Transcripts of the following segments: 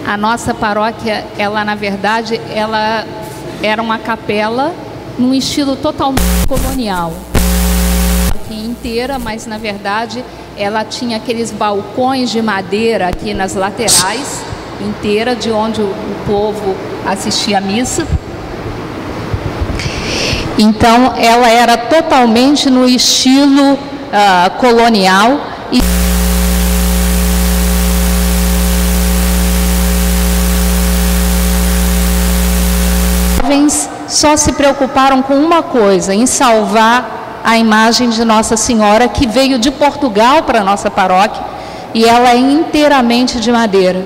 A nossa paróquia, ela na verdade, ela era uma capela num estilo totalmente colonial. Aqui inteira, mas na verdade ela tinha aqueles balcões de madeira aqui nas laterais, inteira, de onde o povo assistia à missa. Então ela era totalmente no estilo colonial e só se preocuparam com uma coisa, em salvar a imagem de Nossa Senhora, que veio de Portugal para a nossa paróquia, e ela é inteiramente de madeira.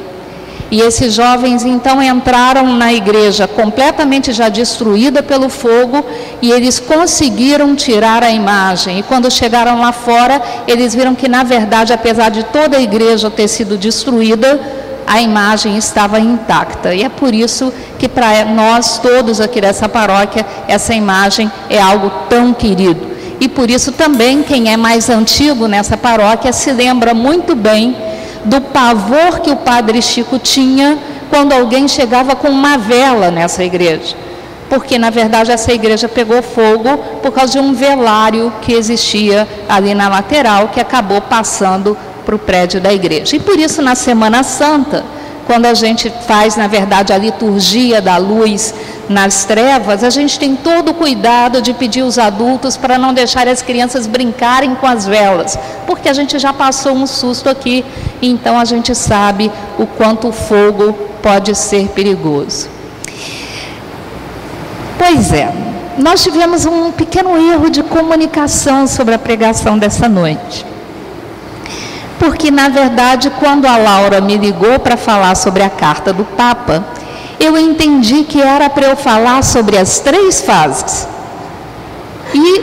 E esses jovens então entraram na igreja completamente já destruída pelo fogo, e eles conseguiram tirar a imagem. E quando chegaram lá fora, eles viram que na verdade, apesar de toda a igreja ter sido destruída, a imagem estava intacta. E é por isso que para nós todos aqui dessa paróquia, essa imagem é algo tão querido. E por isso também, quem é mais antigo nessa paróquia se lembra muito bem do pavor que o padre Chico tinha quando alguém chegava com uma vela nessa igreja. Porque na verdade essa igreja pegou fogo por causa de um velário que existia ali na lateral, que acabou passando para o prédio da igreja. E por isso na Semana Santa, quando a gente faz na verdade a liturgia da luz nas trevas, a gente tem todo o cuidado de pedir aos adultos para não deixar as crianças brincarem com as velas, porque a gente já passou um susto aqui, então a gente sabe o quanto o fogo pode ser perigoso. Pois é, nós tivemos um pequeno erro de comunicação sobre a pregação dessa noite. Porque, na verdade, quando a Laura me ligou para falar sobre a carta do Papa, eu entendi que era para eu falar sobre as 3 fases. E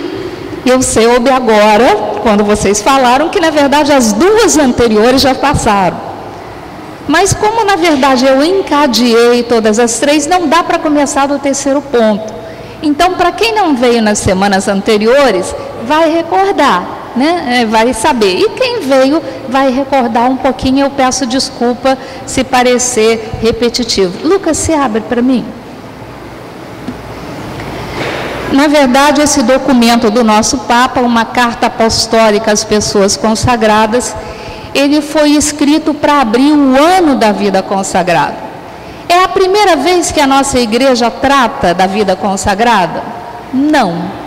eu soube agora, quando vocês falaram, que, na verdade, as 2 anteriores já passaram. Mas como, na verdade, eu encadeei todas as 3, não dá para começar do 3º ponto. Então, para quem não veio nas semanas anteriores, vai recordar, né? Vai saber. E quem veio vai recordar um pouquinho. Eu peço desculpa se parecer repetitivo. Lucas, você abre para mim? Na verdade, esse documento do nosso Papa, uma carta apostólica às pessoas consagradas, ele foi escrito para abrir o ano da vida consagrada. É a primeira vez que a nossa igreja trata da vida consagrada? Não.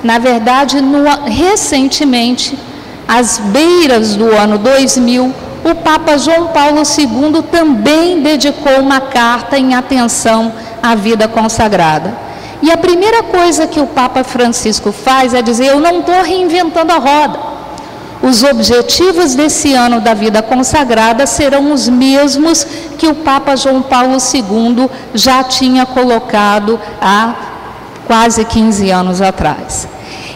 Na verdade, recentemente, às beiras do ano 2000, o Papa João Paulo II também dedicou uma carta em atenção à vida consagrada. E a primeira coisa que o Papa Francisco faz é dizer: eu não estou reinventando a roda. Os objetivos desse ano da vida consagrada serão os mesmos que o Papa João Paulo II já tinha colocado há quase 15 anos atrás.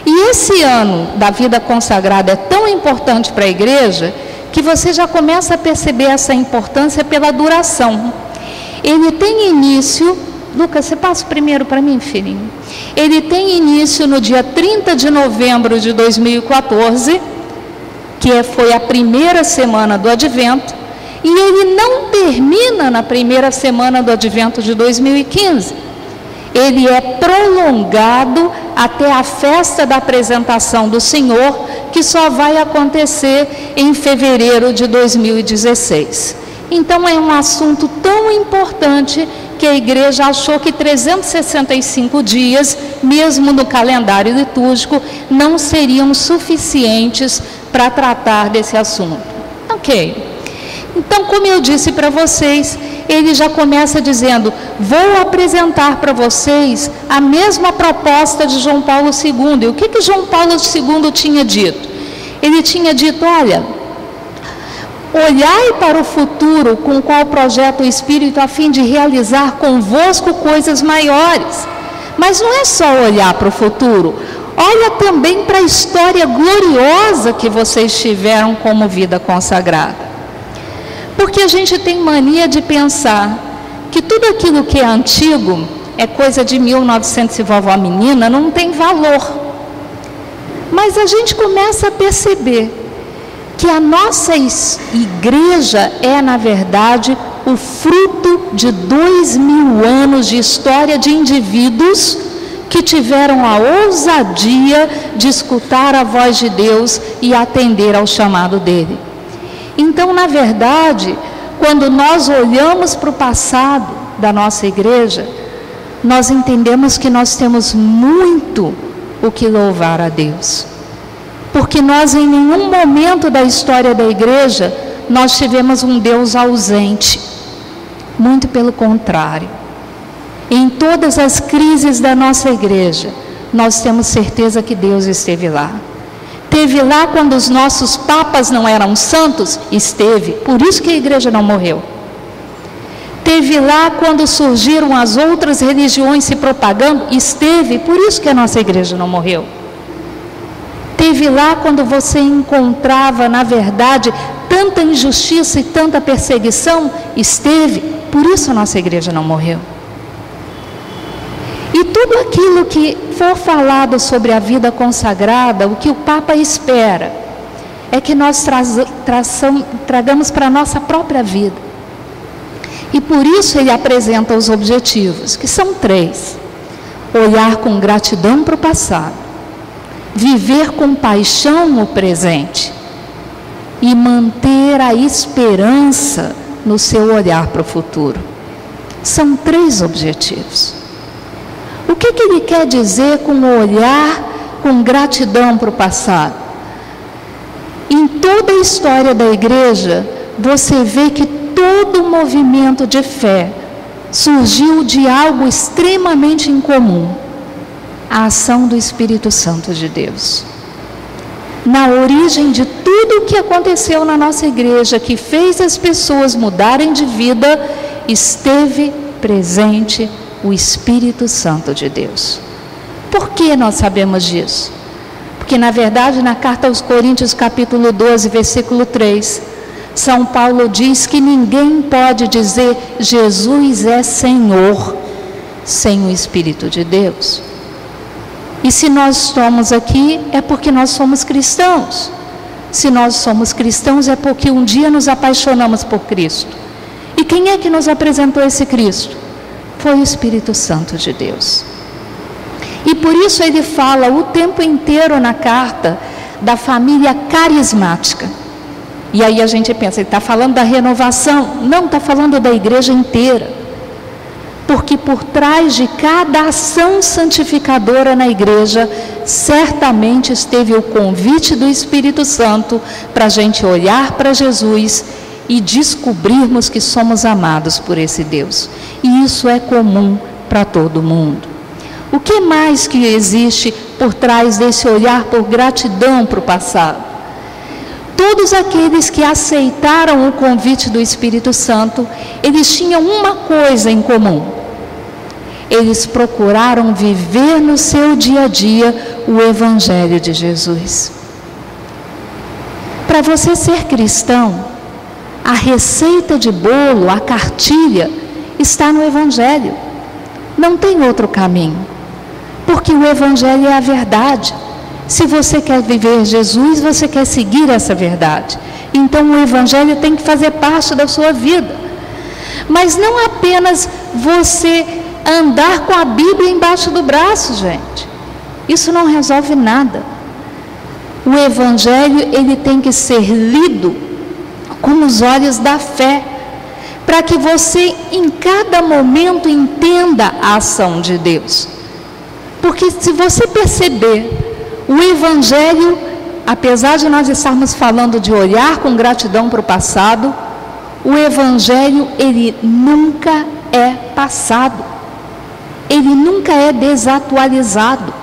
E esse ano da vida consagrada é tão importante para a igreja que você já começa a perceber essa importância pela duração. Ele tem início, Lucas, você passa primeiro para mim, filhinho? Ele tem início no dia 30 de novembro de 2014, que foi a primeira semana do Advento, e ele não termina na primeira semana do Advento de 2015. Ele é prolongado até a festa da apresentação do Senhor, que só vai acontecer em fevereiro de 2016. Então é um assunto tão importante que a igreja achou que 365 dias, mesmo no calendário litúrgico, não seriam suficientes para tratar desse assunto. Ok. Então, como eu disse para vocês, ele já começa dizendo: vou apresentar para vocês a mesma proposta de João Paulo II. E o que João Paulo II tinha dito? Ele tinha dito: olha, olhai para o futuro com qual projeta o Espírito a fim de realizar convosco coisas maiores. Mas não é só olhar para o futuro, olha também para a história gloriosa que vocês tiveram como vida consagrada. Porque a gente tem mania de pensar que tudo aquilo que é antigo, é coisa de 1900 e vovó menina, não tem valor. Mas a gente começa a perceber que a nossa igreja é, na verdade, o fruto de 2000 anos de história de indivíduos que tiveram a ousadia de escutar a voz de Deus e atender ao chamado dele. Então, na verdade, quando nós olhamos para o passado da nossa igreja, nós entendemos que nós temos muito o que louvar a Deus. Porque nós, em nenhum momento da história da igreja, nós tivemos um Deus ausente. Muito pelo contrário. Em todas as crises da nossa igreja, nós temos certeza que Deus esteve lá. Esteve lá quando os nossos papas não eram santos? Esteve. Por isso que a igreja não morreu. Esteve lá quando surgiram as outras religiões se propagando? Esteve. Por isso que a nossa igreja não morreu. Esteve lá quando você encontrava, na verdade, tanta injustiça e tanta perseguição? Esteve. Por isso a nossa igreja não morreu. E tudo aquilo que for falado sobre a vida consagrada, o que o Papa espera é que nós tragamos para a nossa própria vida. E por isso ele apresenta os objetivos, que são 3. Olhar com gratidão para o passado, viver com paixão o presente e manter a esperança no seu olhar para o futuro. São 3 objetivos. O que ele quer dizer com o olhar com gratidão para o passado? Em toda a história da igreja, você vê que todo o movimento de fé surgiu de algo extremamente incomum: a ação do Espírito Santo de Deus. Na origem de tudo o que aconteceu na nossa igreja, que fez as pessoas mudarem de vida, esteve presente o Espírito Santo de Deus. Por que nós sabemos disso? Porque, na verdade, na carta aos Coríntios, capítulo 12, versículo 3, São Paulo diz que ninguém pode dizer Jesus é Senhor sem o Espírito de Deus. E se nós estamos aqui, é porque nós somos cristãos. Se nós somos cristãos, é porque um dia nos apaixonamos por Cristo. E quem é que nos apresentou esse Cristo? Foi o Espírito Santo de Deus. E por isso ele fala o tempo inteiro na carta da família carismática. E aí a gente pensa, ele está falando da renovação. Não, está falando da igreja inteira. Porque por trás de cada ação santificadora na igreja, certamente esteve o convite do Espírito Santo para a gente olhar para Jesus e descobrirmos que somos amados por esse Deus. E isso é comum para todo mundo. O que mais que existe por trás desse olhar por gratidão para o passado? Todos aqueles que aceitaram o convite do Espírito Santo, eles tinham uma coisa em comum. Eles procuraram viver no seu dia a dia o Evangelho de Jesus. Para você ser cristão, a receita de bolo, a cartilha, está no Evangelho. Não tem outro caminho. Porque o Evangelho é a verdade. Se você quer viver Jesus, você quer seguir essa verdade. Então o Evangelho tem que fazer parte da sua vida. Mas não apenas você andar com a Bíblia embaixo do braço, gente. Isso não resolve nada. O Evangelho, ele tem que ser lido com os olhos da fé, para que você em cada momento entenda a ação de Deus. Porque se você perceber, o Evangelho, apesar de nós estarmos falando de olhar com gratidão para o passado, o Evangelho, ele nunca é passado. Ele nunca é desatualizado.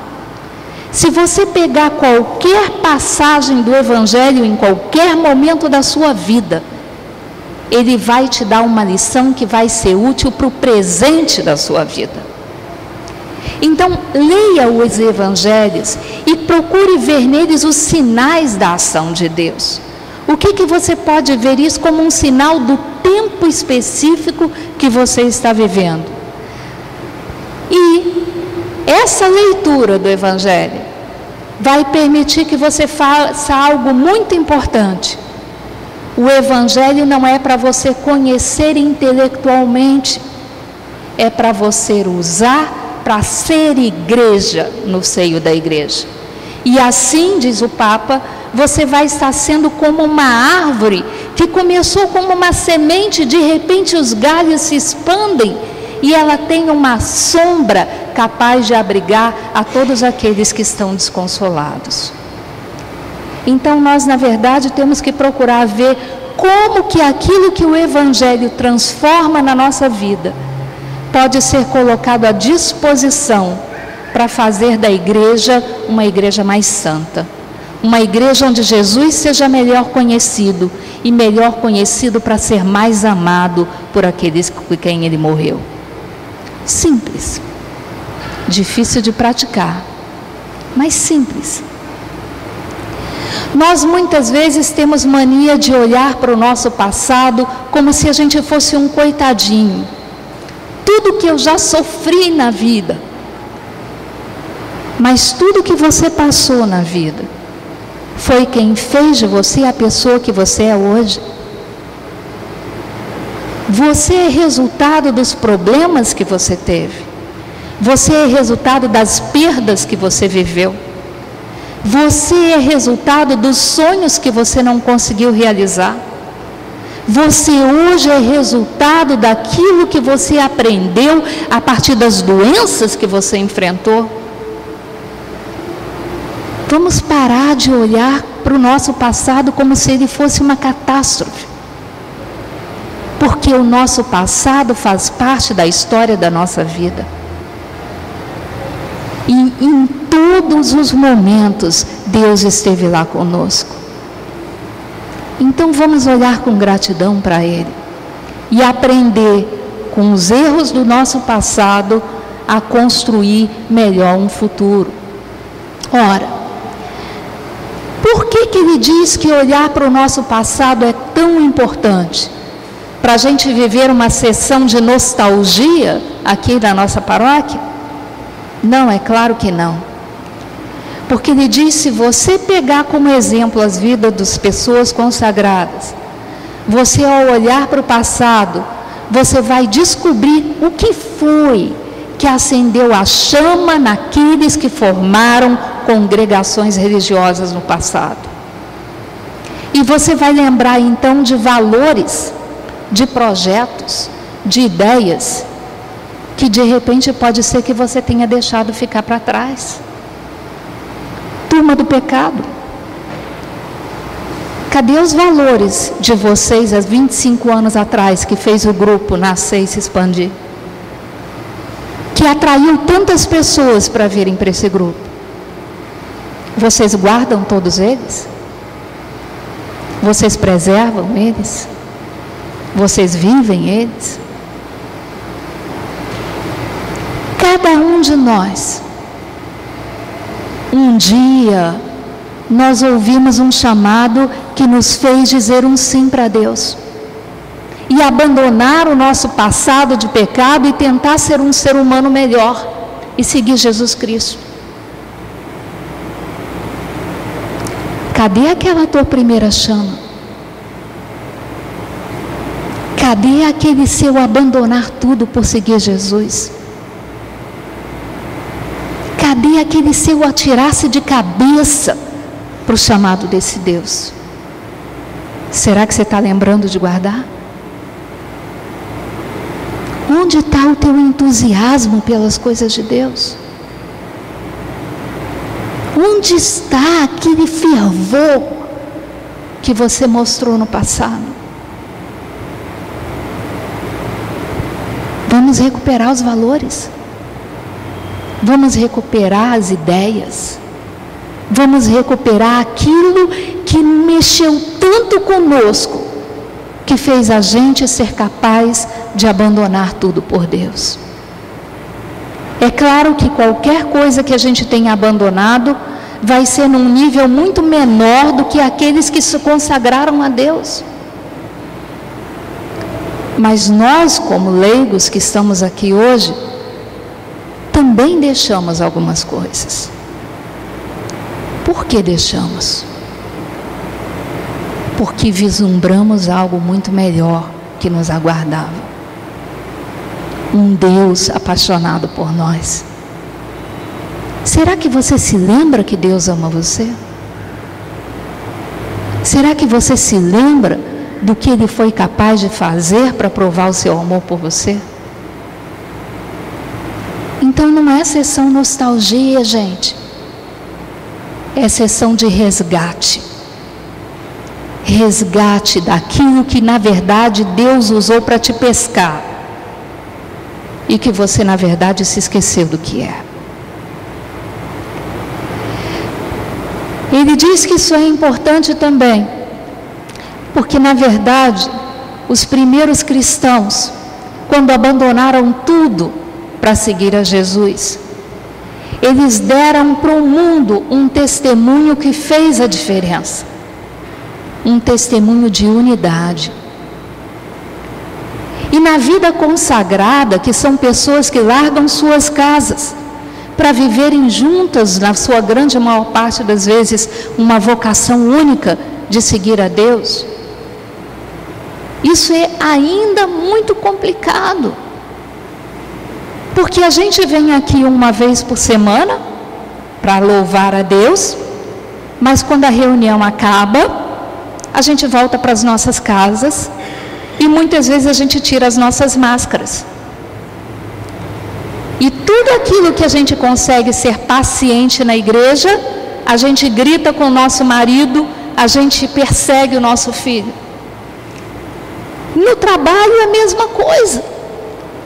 Se você pegar qualquer passagem do Evangelho em qualquer momento da sua vida, ele vai te dar uma lição que vai ser útil para o presente da sua vida. Então, leia os Evangelhos e procure ver neles os sinais da ação de Deus. O que você pode ver isso como um sinal do tempo específico que você está vivendo? E essa leitura do Evangelho vai permitir que você faça algo muito importante. O Evangelho não é para você conhecer intelectualmente, é para você usar para ser igreja no seio da igreja. E assim, diz o Papa, você vai estar sendo como uma árvore que começou como uma semente, de repente os galhos se expandem e ela tem uma sombra capaz de abrigar a todos aqueles que estão desconsolados. Então nós, na verdade, temos que procurar ver como que aquilo que o Evangelho transforma na nossa vida pode ser colocado à disposição para fazer da igreja uma igreja mais santa. Uma igreja onde Jesus seja melhor conhecido, e melhor conhecido para ser mais amado por aqueles por quem ele morreu. Simples, difícil de praticar, mas simples. Nós muitas vezes temos mania de olhar para o nosso passado como se a gente fosse um coitadinho. Tudo que eu já sofri na vida, mas tudo que você passou na vida, foi quem fez de você a pessoa que você é hoje. Você é resultado dos problemas que você teve. Você é resultado das perdas que você viveu. Você é resultado dos sonhos que você não conseguiu realizar. Você hoje é resultado daquilo que você aprendeu a partir das doenças que você enfrentou. Vamos parar de olhar para o nosso passado como se ele fosse uma catástrofe. Porque o nosso passado faz parte da história da nossa vida. E em todos os momentos, Deus esteve lá conosco. Então vamos olhar com gratidão para Ele e aprender com os erros do nosso passado a construir melhor um futuro. Ora, por que Ele diz que olhar para o nosso passado é tão importante? Para a gente viver uma sessão de nostalgia aqui na nossa paróquia? Não, é claro que não. Porque Ele diz, se você pegar como exemplo as vidas das pessoas consagradas, você ao olhar para o passado, você vai descobrir o que foi que acendeu a chama naqueles que formaram congregações religiosas no passado. E você vai lembrar então de valores, de projetos, de ideias, que de repente pode ser que você tenha deixado ficar para trás. Turma do pecado. Cadê os valores de vocês há 25 anos atrás, que fez o grupo nascer e se expandir? Que atraiu tantas pessoas para virem para esse grupo? Vocês guardam todos eles? Vocês preservam eles? Vocês vivem eles? Cada um de nós, um dia, nós ouvimos um chamado que nos fez dizer um sim para Deus. E abandonar o nosso passado de pecado e tentar ser um ser humano melhor e seguir Jesus Cristo. Cadê aquela tua primeira chama? Cadê aquele seu abandonar tudo por seguir Jesus? Cadê aquele seu atirar-se de cabeça para o chamado desse Deus? Será que você está lembrando de guardar? Onde está o teu entusiasmo pelas coisas de Deus? Onde está aquele fervor que você mostrou no passado? Vamos recuperar os valores. Vamos recuperar as ideias. Vamos recuperar aquilo que mexeu tanto conosco, que fez a gente ser capaz de abandonar tudo por Deus. É claro que qualquer coisa que a gente tenha abandonado vai ser num nível muito menor do que aqueles que se consagraram a Deus. Mas nós, como leigos que estamos aqui hoje, também deixamos algumas coisas. Por que deixamos? porque vislumbramos algo muito melhor que nos aguardava. Um Deus apaixonado por nós. Será que você se lembra que Deus ama você? Será que você se lembra do que Ele foi capaz de fazer para provar o seu amor por você? Então não é sessão nostalgia, gente. É sessão de resgate. Resgate daquilo que na verdade Deus usou para te pescar. E que você na verdade se esqueceu do que é. Ele diz que isso é importante também, porque na verdade os primeiros cristãos, quando abandonaram tudo para seguir a Jesus, eles deram para o mundo um testemunho que fez a diferença, um testemunho de unidade. E na vida consagrada, que são pessoas que largam suas casas para viverem juntas, na sua grande maior parte das vezes, uma vocação única de seguir a Deus, isso é ainda muito complicado. Porque a gente vem aqui uma vez por semana para louvar a Deus, mas quando a reunião acaba, a gente volta para as nossas casas e muitas vezes a gente tira as nossas máscaras. E tudo aquilo que a gente consegue ser paciente na igreja, a gente grita com o nosso marido, a gente persegue o nosso filho. No trabalho é a mesma coisa.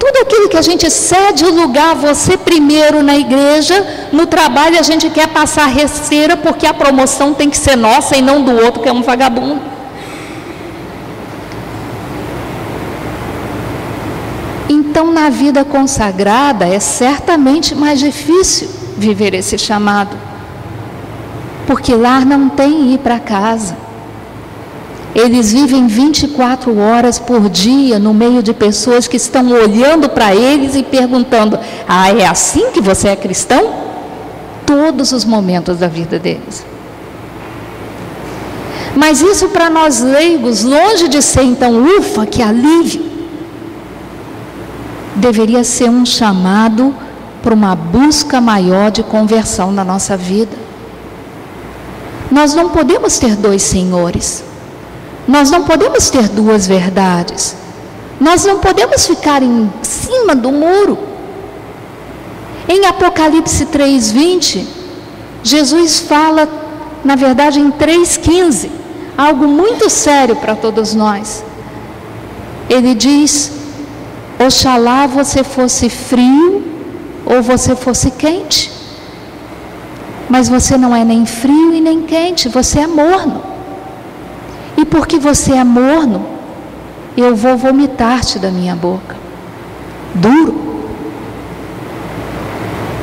Tudo aquilo que a gente cede o lugar, você primeiro na igreja, no trabalho a gente quer passar rasteira porque a promoção tem que ser nossa e não do outro que é um vagabundo. Então, na vida consagrada, é certamente mais difícil viver esse chamado. Porque lá não tem ir para casa. Eles vivem 24 horas por dia no meio de pessoas que estão olhando para eles e perguntando: ah, é assim que você é cristão? Todos os momentos da vida deles. Mas isso para nós leigos, longe de ser então, ufa, que alívio, deveria ser um chamado para uma busca maior de conversão na nossa vida. Nós não podemos ter dois senhores. Nós não podemos ter duas verdades. Nós não podemos ficar em cima do muro. Em Apocalipse 3:20, Jesus fala, na verdade em 3:15, algo muito sério para todos nós. Ele diz: oxalá você fosse frio ou você fosse quente. Mas você não é nem frio e nem quente, você é morno. E porque você é morno, eu vou vomitar-te da minha boca. Duro.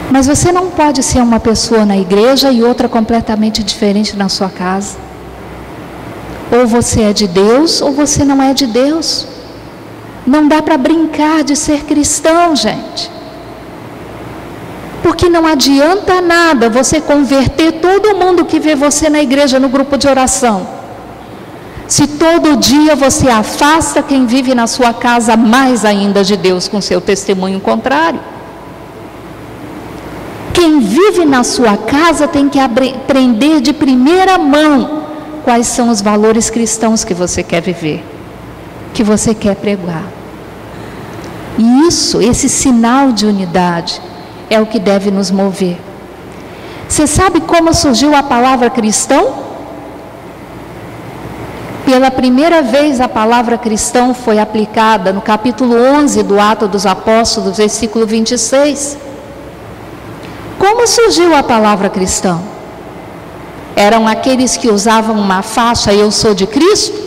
Mas você não pode ser uma pessoa na igreja e outra completamente diferente na sua casa. Ou você é de Deus ou você não é de Deus. Não dá para brincar de ser cristão, gente. Porque não adianta nada você converter todo mundo que vê você na igreja, no grupo de oração, se todo dia você afasta quem vive na sua casa mais ainda de Deus com seu testemunho contrário. Quem vive na sua casa tem que aprender de primeira mão quais são os valores cristãos que você quer viver, que você quer pregar. E isso, esse sinal de unidade, é o que deve nos mover. Você sabe como surgiu a palavra cristão? Pela primeira vez a palavra cristão foi aplicada no capítulo 11 do Atos dos Apóstolos, versículo 26. Como surgiu a palavra cristão? Eram aqueles que usavam uma faixa, eu sou de Cristo?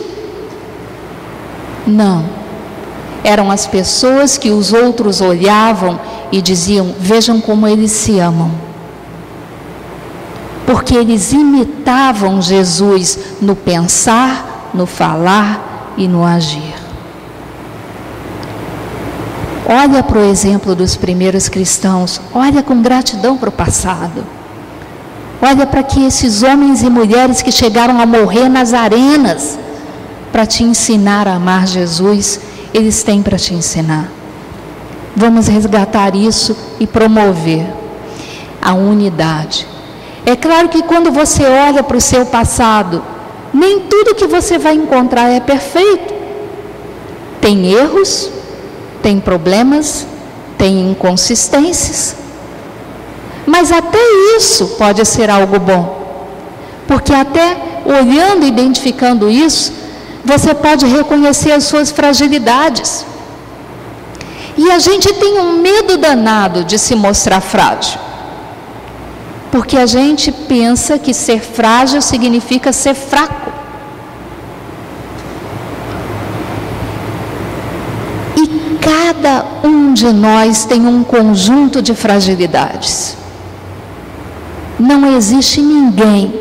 Não. Eram as pessoas que os outros olhavam e diziam: vejam como eles se amam. Porque eles imitavam Jesus no pensar, no falar e no agir. Olha para o exemplo dos primeiros cristãos, olha com gratidão para o passado. Olha para que esses homens e mulheres que chegaram a morrer nas arenas, para te ensinar a amar Jesus, eles têm para te ensinar. Vamos resgatar isso e promover a unidade. É claro que quando você olha para o seu passado, nem tudo que você vai encontrar é perfeito. Tem erros, tem problemas, tem inconsistências. Mas até isso pode ser algo bom. Porque até olhando e identificando isso, você pode reconhecer as suas fragilidades. E a gente tem um medo danado de se mostrar frágil. Porque a gente pensa que ser frágil significa ser fraco. E cada um de nós tem um conjunto de fragilidades. Não existe ninguém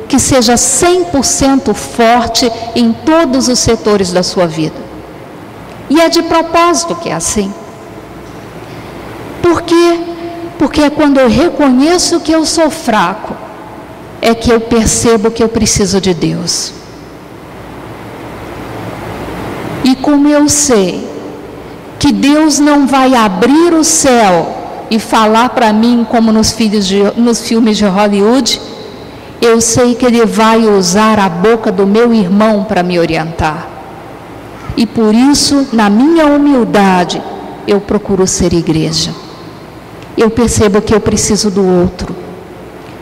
que seja 100% forte em todos os setores da sua vida. E é de propósito que é assim. Por quê? Porque é quando eu reconheço que eu sou fraco, é que eu percebo que eu preciso de Deus. E como eu sei que Deus não vai abrir o céu e falar para mim como nos filmes de Hollywood, eu sei que Ele vai usar a boca do meu irmão para me orientar. E por isso, na minha humildade, eu procuro ser igreja. Eu percebo que eu preciso do outro.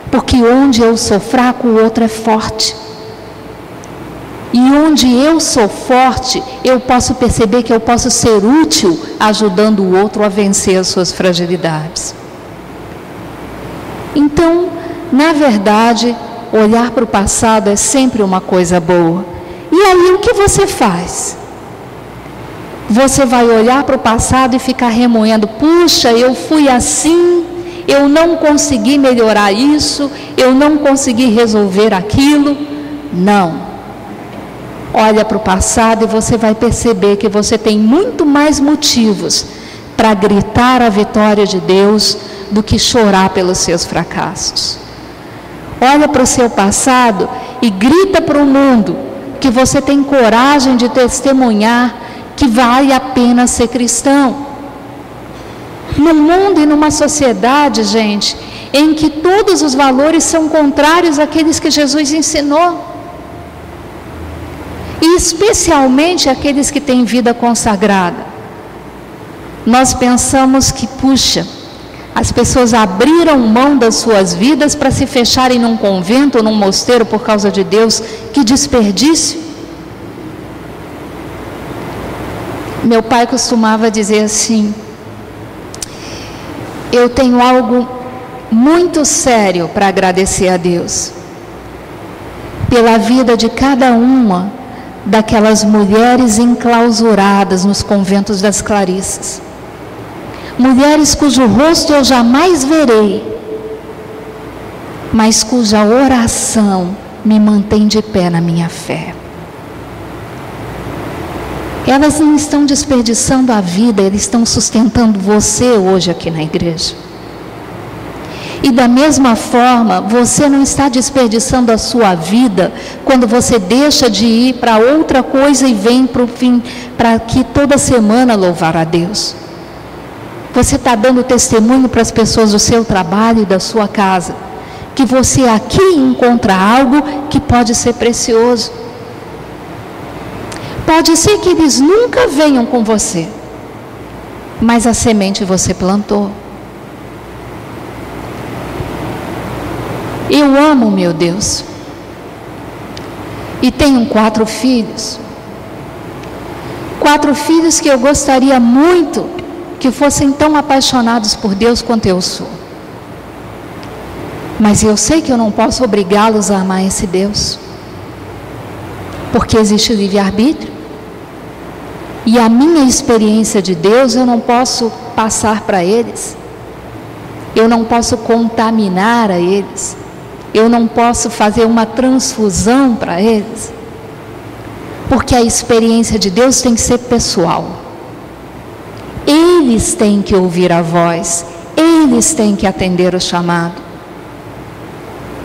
Porque onde eu sou fraco, o outro é forte. E onde eu sou forte, eu posso perceber que eu posso ser útil ajudando o outro a vencer as suas fragilidades. Então, na verdade, olhar para o passado é sempre uma coisa boa. E aí o que você faz? Você vai olhar para o passado e ficar remoendo: puxa, eu fui assim, eu não consegui melhorar isso, eu não consegui resolver aquilo. Não. Olha para o passado e você vai perceber que você tem muito mais motivos para gritar a vitória de Deus do que chorar pelos seus fracassos. Olha para o seu passado e grita para o mundo que você tem coragem de testemunhar que vale a pena ser cristão. No mundo e numa sociedade, gente, em que todos os valores são contrários àqueles que Jesus ensinou. E especialmente aqueles que têm vida consagrada. Nós pensamos que, puxa, as pessoas abriram mão das suas vidas para se fecharem num convento ou num mosteiro por causa de Deus. Que desperdício! Meu pai costumava dizer assim: eu tenho algo muito sério para agradecer a Deus pela vida de cada uma daquelas mulheres enclausuradas nos conventos das Clarissas. Mulheres cujo rosto eu jamais verei, mas cuja oração me mantém de pé na minha fé. Elas não estão desperdiçando a vida, eles estão sustentando você hoje aqui na igreja. E da mesma forma, você não está desperdiçando a sua vida quando você deixa de ir para outra coisa e vem para o fim, para aqui toda semana louvar a Deus. Você está dando testemunho para as pessoas do seu trabalho e da sua casa, que você aqui encontra algo que pode ser precioso. Pode ser que eles nunca venham com você, mas a semente você plantou. Eu amo meu Deus e tenho 4 filhos. 4 filhos que eu gostaria muito que fossem tão apaixonados por Deus quanto eu sou. Mas eu sei que eu não posso obrigá-los a amar esse Deus, porque existe livre-arbítrio. E a minha experiência de Deus eu não posso passar para eles. Eu não posso contaminar a eles. Eu não posso fazer uma transfusão para eles. Porque a experiência de Deus tem que ser pessoal. Eles têm que ouvir a voz. Eles têm que atender o chamado.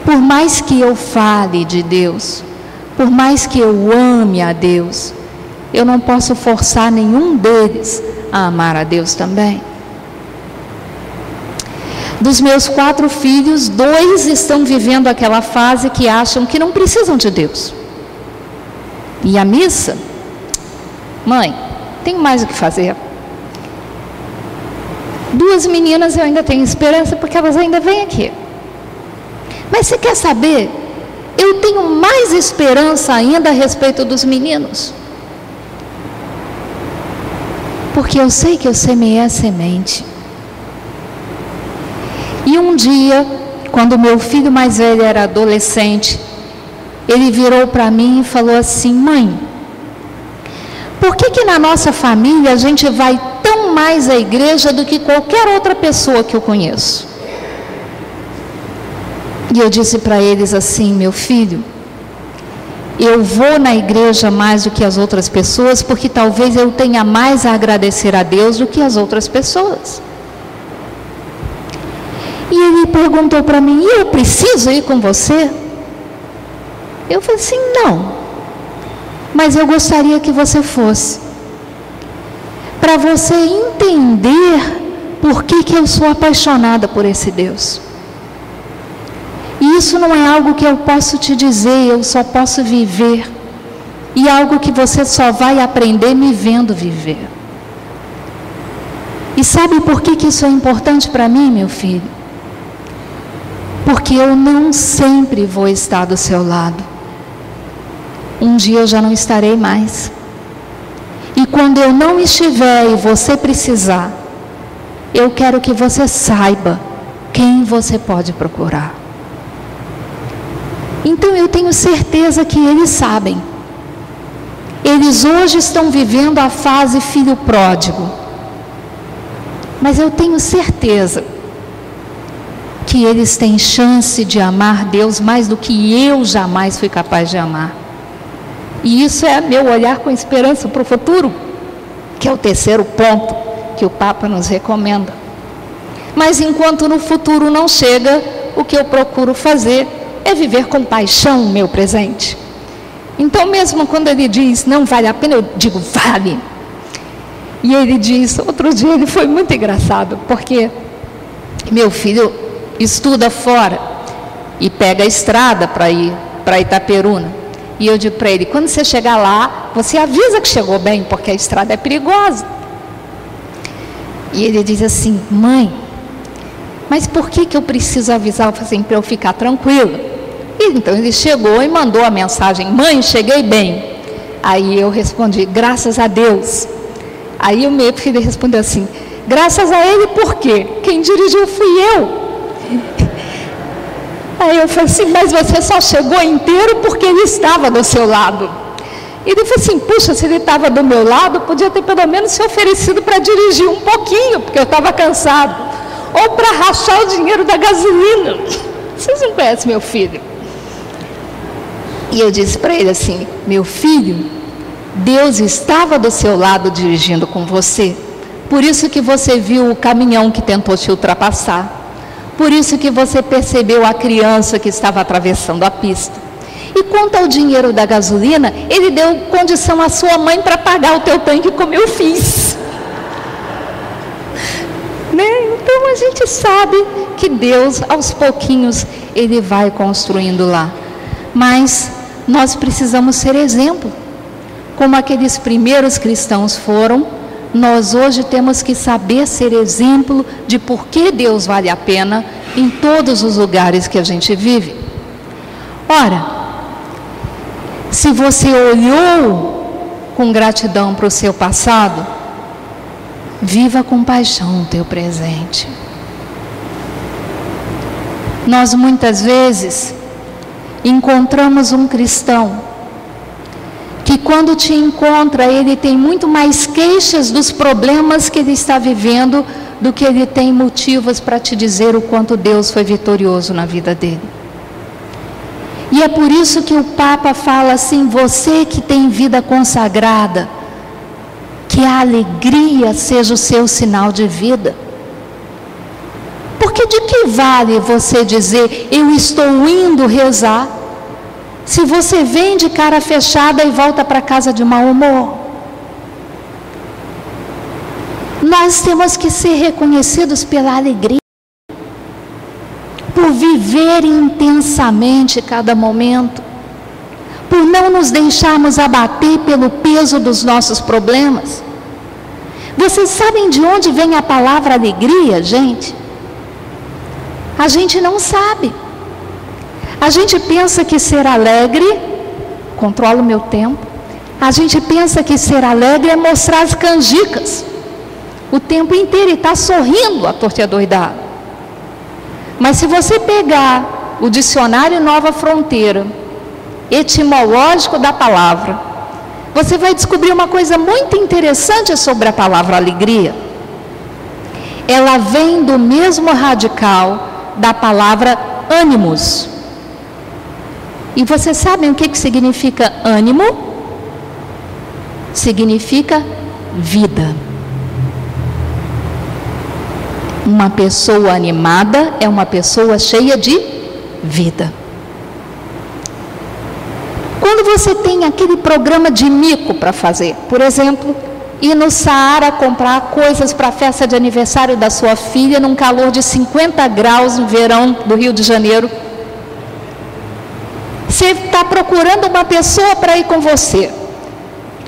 Por mais que eu fale de Deus, Por mais que eu ame a Deus, eu não posso forçar nenhum deles a amar a Deus também. Dos meus 4 filhos, 2 estão vivendo aquela fase que acham que não precisam de Deus. E a missa? Mãe, tenho mais o que fazer. 2 meninas eu ainda tenho esperança porque elas ainda vêm aqui. Mas você quer saber? Eu tenho mais esperança ainda a respeito dos meninos. Porque eu sei que eu semeei a semente. E um dia, quando meu filho mais velho era adolescente, ele virou para mim e falou assim: mãe, por que na nossa família a gente vai tão mais à igreja do que qualquer outra pessoa que eu conheço? E eu disse para eles assim: meu filho, eu vou na igreja mais do que as outras pessoas, porque talvez eu tenha mais a agradecer a Deus do que as outras pessoas. E ele perguntou para mim: e eu preciso ir com você? Eu falei assim: não, mas eu gostaria que você fosse, para você entender por que eu sou apaixonada por esse Deus. E isso não é algo que eu posso te dizer, eu só posso viver. E algo que você só vai aprender me vendo viver. E sabe por que isso é importante para mim, meu filho? Porque eu não sempre vou estar do seu lado. Um dia eu já não estarei mais. E quando eu não estiver e você precisar, eu quero que você saiba quem você pode procurar. Então eu tenho certeza que eles sabem. Eles hoje estão vivendo a fase filho pródigo. Mas eu tenho certeza que eles têm chance de amar Deus mais do que eu jamais fui capaz de amar. E isso é meu olhar com esperança para o futuro, que é o 3º ponto que o Papa nos recomenda. Mas enquanto no futuro não chega, o que eu procuro fazer é viver com paixão o meu presente. Então, mesmo quando ele diz não vale a pena, eu digo vale. E ele diz, outro dia ele foi muito engraçado, porque meu filho estuda fora e pega a estrada para ir para Itaperuna. E eu digo para ele: quando você chegar lá, você avisa que chegou bem, porque a estrada é perigosa. E ele diz assim: mãe, mas por que eu preciso avisar assim, para eu ficar tranquila? E então ele chegou e mandou a mensagem: mãe, cheguei bem. Aí eu respondi: graças a Deus. Aí o meu filho respondeu assim: graças a ele por quê? Quem dirigiu fui eu. Aí eu falei assim: mas você só chegou inteiro porque ele estava do seu lado. E ele falou assim: puxa, se ele estava do meu lado, podia ter pelo menos se oferecido para dirigir um pouquinho, porque eu estava cansado, ou para rachar o dinheiro da gasolina. Vocês não conhecem meu filho? E eu disse para ele assim: meu filho, Deus estava do seu lado dirigindo com você, por isso que você viu o caminhão que tentou te ultrapassar, por isso que você percebeu a criança que estava atravessando a pista. E quanto ao dinheiro da gasolina, ele deu condição à sua mãe para pagar o teu tanque como eu fiz. Né? Então a gente sabe que Deus, aos pouquinhos, Ele vai construindo lá. Mas nós precisamos ser exemplo. Como aqueles primeiros cristãos foram, nós hoje temos que saber ser exemplo de por que Deus vale a pena em todos os lugares que a gente vive. Ora, se você olhou com gratidão para o seu passado, viva com paixão o teu presente. Nós muitas vezes encontramos um cristão que quando te encontra, ele tem muito mais queixas dos problemas que ele está vivendo do que ele tem motivos para te dizer o quanto Deus foi vitorioso na vida dele. E é por isso que o Papa fala assim: você que tem vida consagrada, que a alegria seja o seu sinal de vida. Porque de que vale você dizer: eu estou indo rezar, Se você vem de cara fechada e volta para casa de mau humor. Nós temos que ser reconhecidos pela alegria, por viver intensamente cada momento, por não nos deixarmos abater pelo peso dos nossos problemas. Vocês sabem de onde vem a palavra alegria, gente? A gente não sabe. A gente pensa que ser alegre, controlo o meu tempo, a gente pensa que ser alegre é mostrar as canjicas o tempo inteiro e estar sorrindo à torta e à doidada. Mas se você pegar o dicionário Nova Fronteira, etimológico da palavra, você vai descobrir uma coisa muito interessante sobre a palavra alegria. Ela vem do mesmo radical da palavra ânimos. E vocês sabem o que significa ânimo? Significa vida. Uma pessoa animada é uma pessoa cheia de vida. Quando você tem aquele programa de mico para fazer, por exemplo, ir no Saara comprar coisas para a festa de aniversário da sua filha num calor de 50 graus no verão do Rio de Janeiro, você está procurando uma pessoa para ir com você.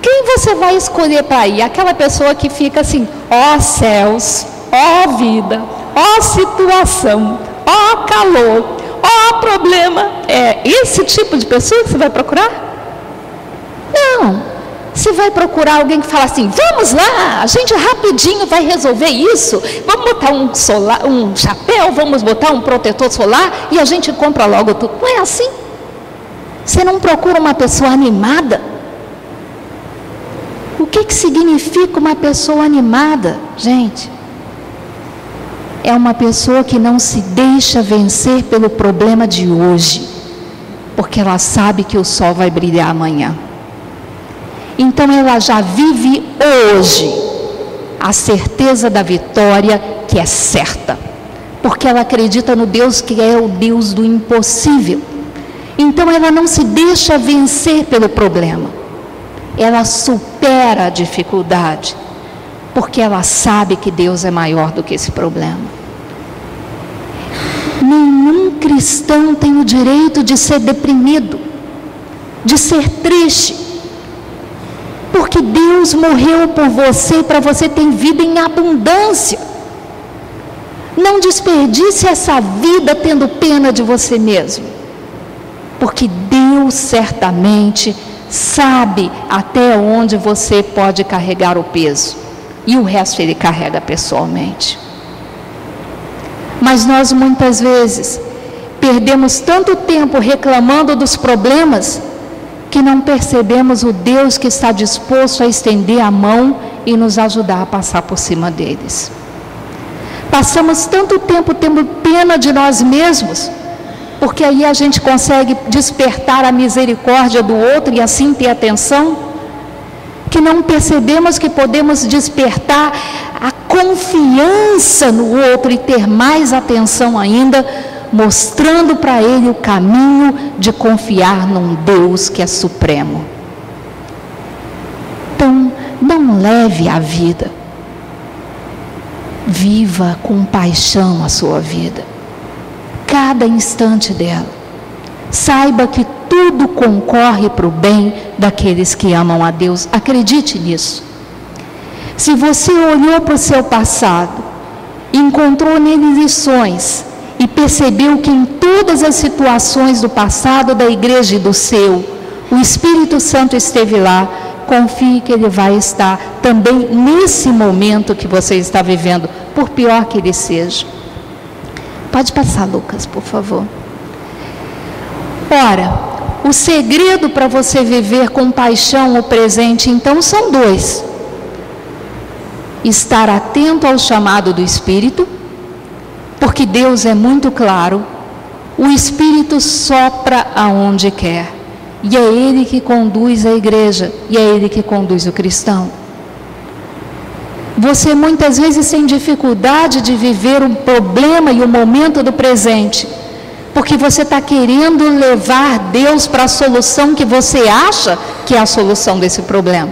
Quem você vai escolher para ir? Aquela pessoa que fica assim, ó céus, ó vida, ó situação, ó calor, ó problema. É esse tipo de pessoa que você vai procurar? Não. Você vai procurar alguém que fala assim, vamos lá, a gente rapidinho vai resolver isso. Vamos botar um chapéu, vamos botar um protetor solar e a gente compra logo tudo. Não é assim? Você não procura uma pessoa animada? O que significa uma pessoa animada, gente? É uma pessoa que não se deixa vencer pelo problema de hoje, porque ela sabe que o sol vai brilhar amanhã. Então ela já vive hoje a certeza da vitória que é certa, porque ela acredita no Deus que é o Deus do impossível. Então ela não se deixa vencer pelo problema, ela supera a dificuldade, porque ela sabe que Deus é maior do que esse problema. Nenhum cristão tem o direito de ser deprimido, de ser triste, porque Deus morreu por você para você ter vida em abundância. Não desperdice essa vida tendo pena de você mesmo, porque Deus certamente sabe até onde você pode carregar o peso, e o resto Ele carrega pessoalmente. Mas nós muitas vezes perdemos tanto tempo reclamando dos problemas, que não percebemos o Deus que está disposto a estender a mão e nos ajudar a passar por cima deles. Passamos tanto tempo tendo pena de nós mesmos, porque aí a gente consegue despertar a misericórdia do outro e assim ter atenção, que não percebemos que podemos despertar a confiança no outro e ter mais atenção ainda, mostrando para ele o caminho de confiar num Deus que é supremo. Então, não leve a vida, viva com paixão a sua vida, cada instante dela. Saiba que tudo concorre para o bem daqueles que amam a Deus. Acredite nisso. Se você olhou para o seu passado, encontrou nele lições e percebeu que em todas as situações do passado da igreja e do seu, o Espírito Santo esteve lá, confie que Ele vai estar também nesse momento que você está vivendo, por pior que ele seja. Pode passar, Lucas, por favor. Ora, o segredo para você viver com paixão o presente, então, são dois: estar atento ao chamado do Espírito, porque Deus é muito claro, o Espírito sopra aonde quer, e é Ele que conduz a igreja, e é Ele que conduz o cristão. Você muitas vezes tem dificuldade de viver um problema e o momento do presente, porque você está querendo levar Deus para a solução que você acha que é a solução desse problema,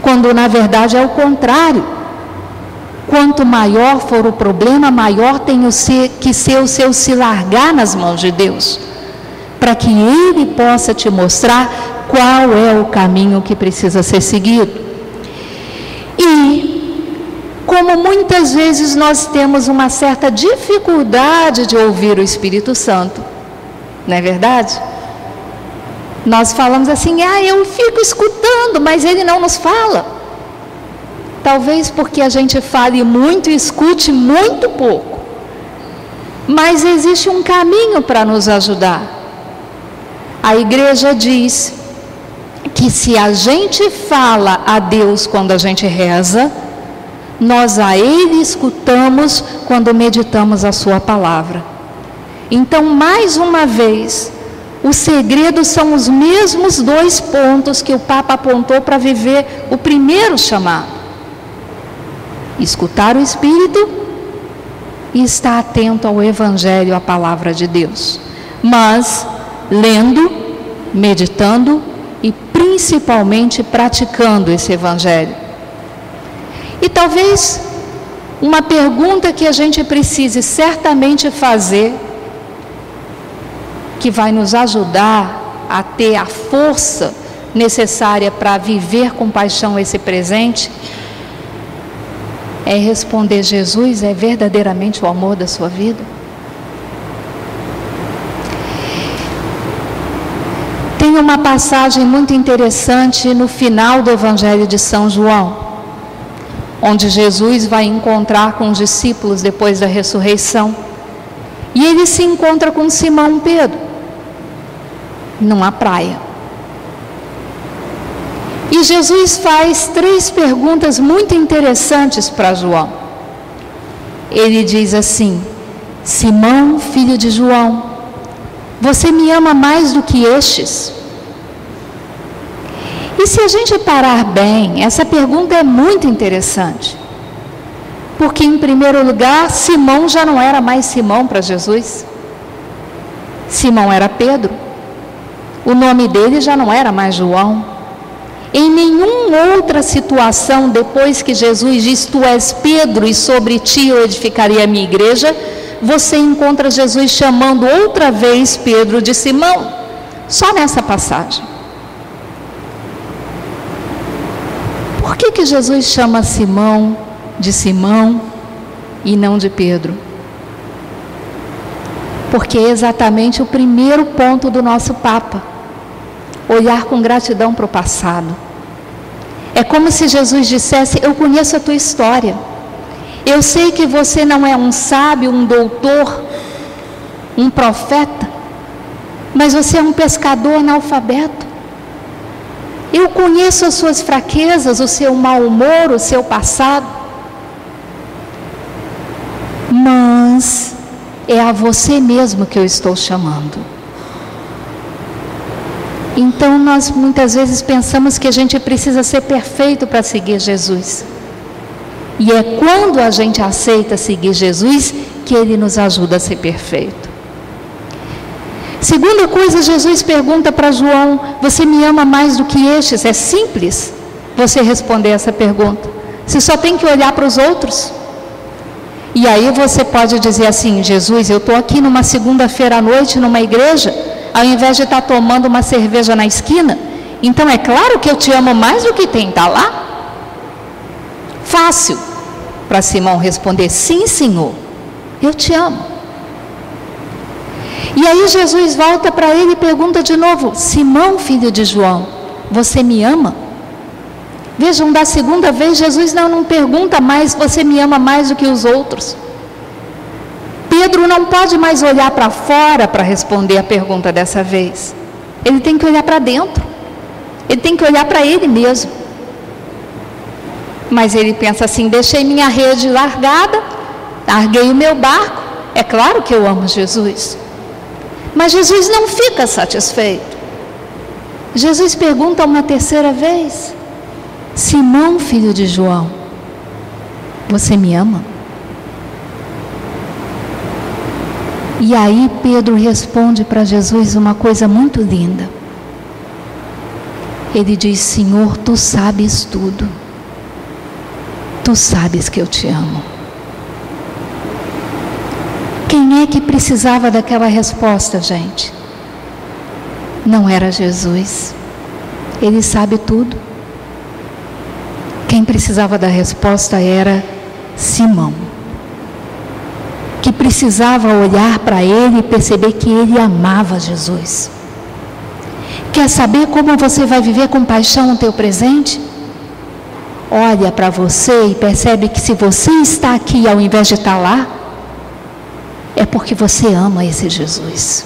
quando na verdade é o contrário. Quanto maior for o problema, maior tem que ser o seu se largar nas mãos de Deus, para que Ele possa te mostrar qual é o caminho que precisa ser seguido. E, como muitas vezes nós temos uma certa dificuldade de ouvir o Espírito Santo, não é verdade? Nós falamos assim, eu fico escutando, mas Ele não nos fala. Talvez porque a gente fale muito e escute muito pouco. Mas existe um caminho para nos ajudar. A igreja diz que se a gente fala a Deus quando a gente reza, nós a Ele escutamos quando meditamos a sua palavra. Então, mais uma vez, o segredo são os mesmos 2 pontos que o Papa apontou para viver o primeiro chamado. Escutar o Espírito e estar atento ao Evangelho, à palavra de Deus. Mas lendo, meditando e principalmente praticando esse Evangelho. E talvez uma pergunta que a gente precise certamente fazer, que vai nos ajudar a ter a força necessária para viver com paixão esse presente, é responder: Jesus é verdadeiramente o amor da sua vida? Tem uma passagem muito interessante no final do Evangelho de São João, onde Jesus vai encontrar com os discípulos depois da ressurreição, e ele se encontra com Simão Pedro numa praia. E Jesus faz 3 perguntas muito interessantes para João. Ele diz assim: Simão, filho de João, você me ama mais do que estes? E se a gente parar bem, essa pergunta é muito interessante. Porque, em primeiro lugar, Simão já não era mais Simão para Jesus. Simão era Pedro. O nome dele já não era mais João. Em nenhuma outra situação, depois que Jesus diz: tu és Pedro e sobre ti eu edificarei a minha igreja, você encontra Jesus chamando outra vez Pedro de Simão. Só nessa passagem. Por que Jesus chama Simão de Simão e não de Pedro? Porque é exatamente o primeiro ponto do nosso Papa: olhar com gratidão para o passado. É como se Jesus dissesse: eu conheço a tua história, eu sei que você não é um sábio, um doutor, um profeta, mas você é um pescador analfabeto. Eu conheço as suas fraquezas, o seu mau humor, o seu passado, mas é a você mesmo que eu estou chamando. Então nós muitas vezes pensamos que a gente precisa ser perfeito para seguir Jesus. E é quando a gente aceita seguir Jesus que Ele nos ajuda a ser perfeito. Segunda coisa, Jesus pergunta para João: você me ama mais do que estes? É simples você responder essa pergunta. Você só tem que olhar para os outros. E aí você pode dizer assim: Jesus, eu estou aqui numa segunda-feira à noite numa igreja, ao invés de estar tomando uma cerveja na esquina, então é claro que eu te amo mais do que quem está lá. Fácil para Simão responder: sim, Senhor, eu te amo. E aí Jesus volta para ele e pergunta de novo: Simão, filho de João, você me ama? Vejam, da segunda vez Jesus não pergunta mais: você me ama mais do que os outros? Pedro não pode mais olhar para fora para responder a pergunta dessa vez. Ele tem que olhar para dentro. Ele tem que olhar para ele mesmo. Mas ele pensa assim: deixei minha rede largada, larguei o meu barco, é claro que eu amo Jesus. Mas Jesus não fica satisfeito. Jesus pergunta uma terceira vez: Simão, filho de João, você me ama? E aí Pedro responde para Jesus uma coisa muito linda. Ele diz: Senhor, tu sabes tudo. Tu sabes que eu te amo. Quem é que precisava daquela resposta, gente? Não era Jesus. Ele sabe tudo. Quem precisava da resposta era Simão, que precisava olhar para ele e perceber que ele amava Jesus. Quer saber como você vai viver com paixão o teu presente? Olha para você e percebe que se você está aqui ao invés de estar lá, é porque você ama esse Jesus.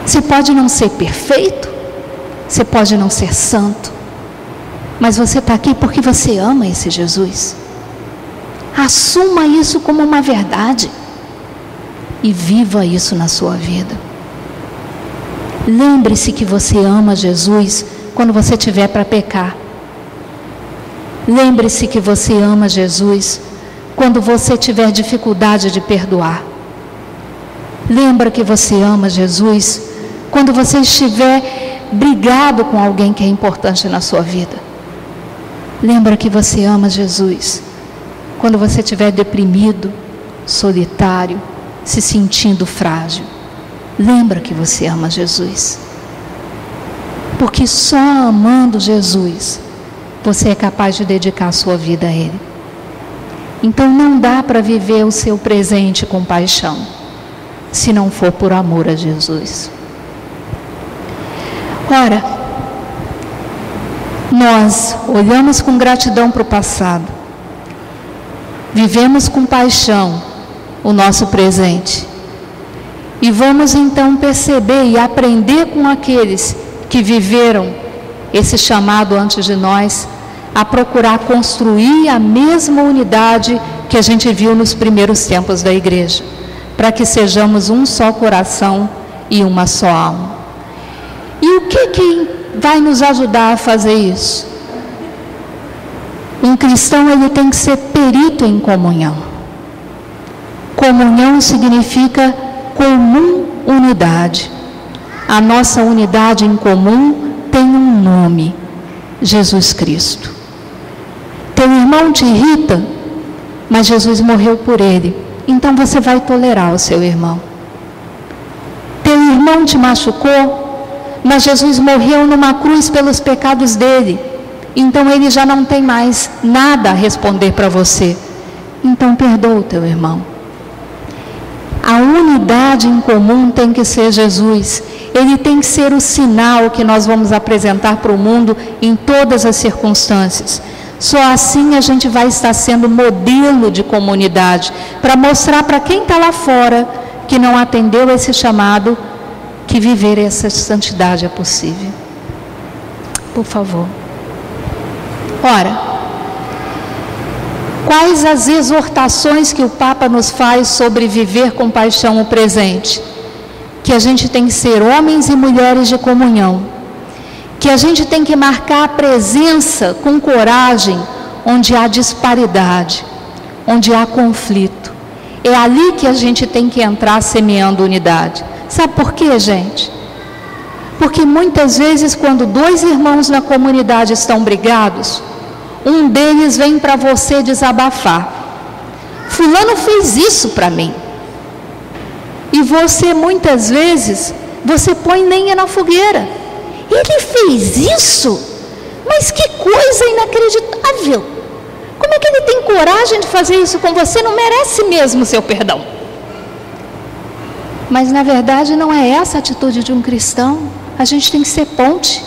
Você pode não ser perfeito, você pode não ser santo, mas você está aqui porque você ama esse Jesus. Assuma isso como uma verdade e viva isso na sua vida. Lembre-se que você ama Jesus quando você tiver para pecar. Lembre-se que você ama Jesus quando você tiver dificuldade de perdoar. Lembra que você ama Jesus quando você estiver brigado com alguém que é importante na sua vida. Lembra que você ama Jesus quando você estiver deprimido, solitário, se sentindo frágil. Lembra que você ama Jesus. Porque só amando Jesus você é capaz de dedicar a sua vida a Ele. Então não dá para viver o seu presente com paixão, se não for por amor a Jesus. Ora, nós olhamos com gratidão para o passado, vivemos com paixão o nosso presente, e vamos então perceber e aprender com aqueles que viveram esse chamado antes de nós, a procurar construir a mesma unidade que a gente viu nos primeiros tempos da igreja, para que sejamos um só coração e uma só alma. E o que vai nos ajudar a fazer isso? Um cristão, ele tem que ser perito em comunhão. Comunhão significa comum unidade. A nossa unidade em comum tem um nome: Jesus Cristo. Teu irmão te irrita, mas Jesus morreu por ele, então você vai tolerar o seu irmão. Teu irmão te machucou, mas Jesus morreu numa cruz pelos pecados dele, então ele já não tem mais nada a responder para você, então perdoa o teu irmão. A unidade em comum tem que ser Jesus. Ele tem que ser o sinal que nós vamos apresentar para o mundo em todas as circunstâncias. Só assim a gente vai estar sendo modelo de comunidade, para mostrar para quem está lá fora que não atendeu esse chamado, que viver essa santidade é possível. Por favor. Ora, quais as exortações que o Papa nos faz sobre viver com paixão o presente? Que a gente tem que ser homens e mulheres de comunhão, que a gente tem que marcar a presença com coragem onde há disparidade, onde há conflito. É ali que a gente tem que entrar semeando unidade. Sabe por quê, gente? Porque muitas vezes quando dois irmãos na comunidade estão brigados, um deles vem para você desabafar. Fulano fez isso para mim. E você muitas vezes, você põe lenha na fogueira. Ele fez isso? Mas que coisa inacreditável! Como é que ele tem coragem de fazer isso com você? Não merece mesmo o seu perdão. Mas na verdade não é essa a atitude de um cristão. A gente tem que ser ponte.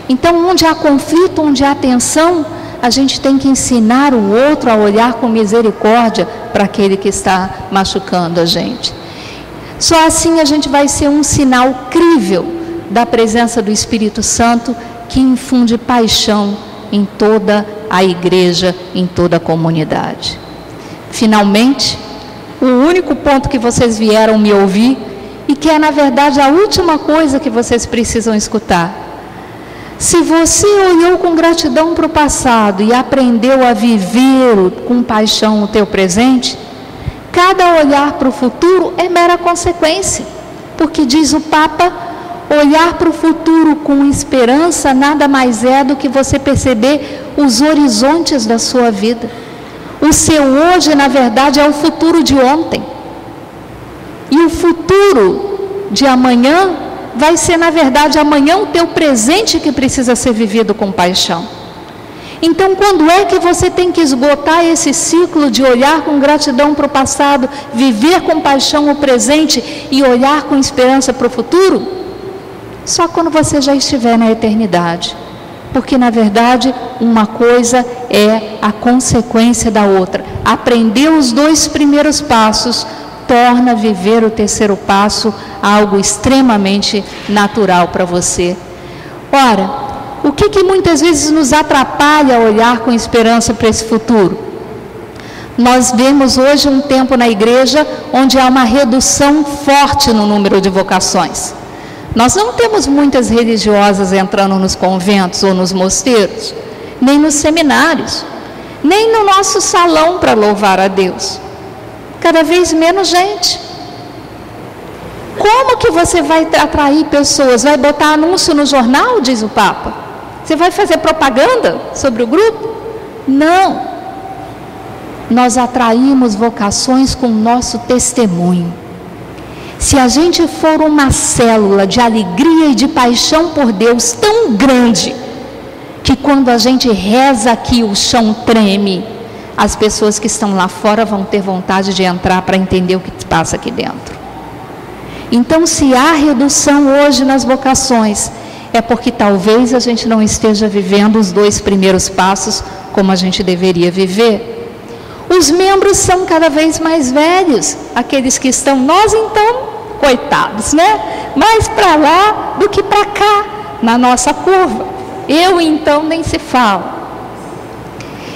Então onde há conflito, onde há tensão, a gente tem que ensinar o outro a olhar com misericórdia para aquele que está machucando a gente. Só assim a gente vai ser um sinal crível da presença do Espírito Santo, que infunde paixão em toda a igreja, em toda a comunidade. Finalmente, o único ponto que vocês vieram me ouvir, e que é na verdade a última coisa que vocês precisam escutar. Se você olhou com gratidão para o passado e aprendeu a viver com paixão o teu presente, cada olhar para o futuro é mera consequência, porque diz o Papa, olhar para o futuro com esperança nada mais é do que você perceber os horizontes da sua vida. O seu hoje, na verdade, é o futuro de ontem. E o futuro de amanhã vai ser, na verdade, amanhã o teu presente que precisa ser vivido com paixão. Então, quando é que você tem que esgotar esse ciclo de olhar com gratidão para o passado, viver com paixão o presente e olhar com esperança para o futuro? Só quando você já estiver na eternidade. Porque, na verdade, uma coisa é a consequência da outra. Aprender os 2 primeiros passos torna viver o 3º passo algo extremamente natural para você. Ora, o que muitas vezes nos atrapalha a olhar com esperança para esse futuro? Nós vemos hoje um tempo na igreja onde há uma redução forte no número de vocações. Nós não temos muitas religiosas entrando nos conventos ou nos mosteiros, nem nos seminários, nem no nosso salão para louvar a Deus. Cada vez menos gente. Como que você vai atrair pessoas? Vai botar anúncio no jornal, diz o Papa? Você vai fazer propaganda sobre o grupo? Não. Nós atraímos vocações com o nosso testemunho. Se a gente for uma célula de alegria e de paixão por Deus tão grande, que quando a gente reza aqui o chão treme, as pessoas que estão lá fora vão ter vontade de entrar para entender o que passa aqui dentro. Então, se há redução hoje nas vocações, é porque talvez a gente não esteja vivendo os 2 primeiros passos como a gente deveria viver. Os membros são cada vez mais velhos, aqueles que estão, nós então, coitados, né? Mais para lá do que para cá, na nossa curva. Eu então nem se fala.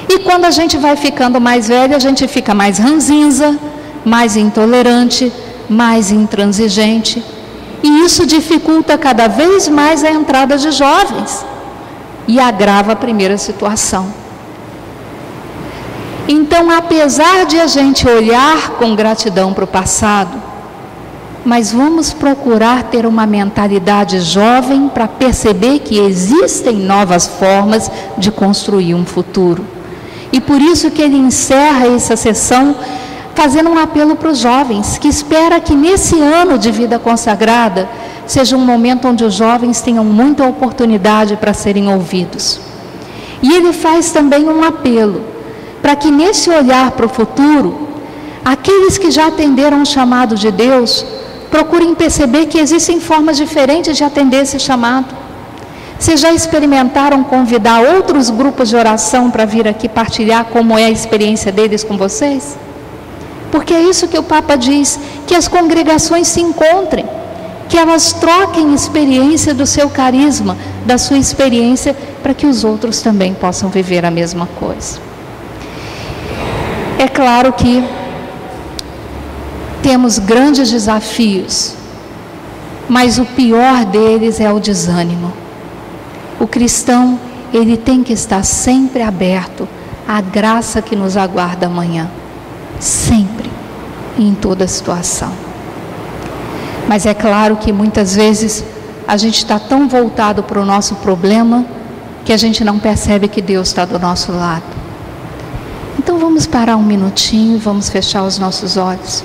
E quando a gente vai ficando mais velho, a gente fica mais ranzinza, mais intolerante, mais intransigente. E isso dificulta cada vez mais a entrada de jovens e agrava a primeira situação. Então, apesar de a gente olhar com gratidão para o passado, mas vamos procurar ter uma mentalidade jovem para perceber que existem novas formas de construir um futuro. E por isso que ele encerra essa sessão fazendo um apelo para os jovens, que espera que nesse ano de vida consagrada seja um momento onde os jovens tenham muita oportunidade para serem ouvidos. E ele faz também um apelo para que nesse olhar para o futuro, aqueles que já atenderam o chamado de Deus, procurem perceber que existem formas diferentes de atender esse chamado. Vocês já experimentaram convidar outros grupos de oração para vir aqui partilhar como é a experiência deles com vocês? Porque é isso que o Papa diz, que as congregações se encontrem, que elas troquem experiência do seu carisma, da sua experiência, para que os outros também possam viver a mesma coisa. É claro que temos grandes desafios, mas o pior deles é o desânimo. O cristão, ele tem que estar sempre aberto à graça que nos aguarda amanhã. Sempre, em toda situação. Mas é claro que muitas vezes a gente está tão voltado para o nosso problema que a gente não percebe que Deus está do nosso lado. Então vamos parar um minutinho e vamos fechar os nossos olhos.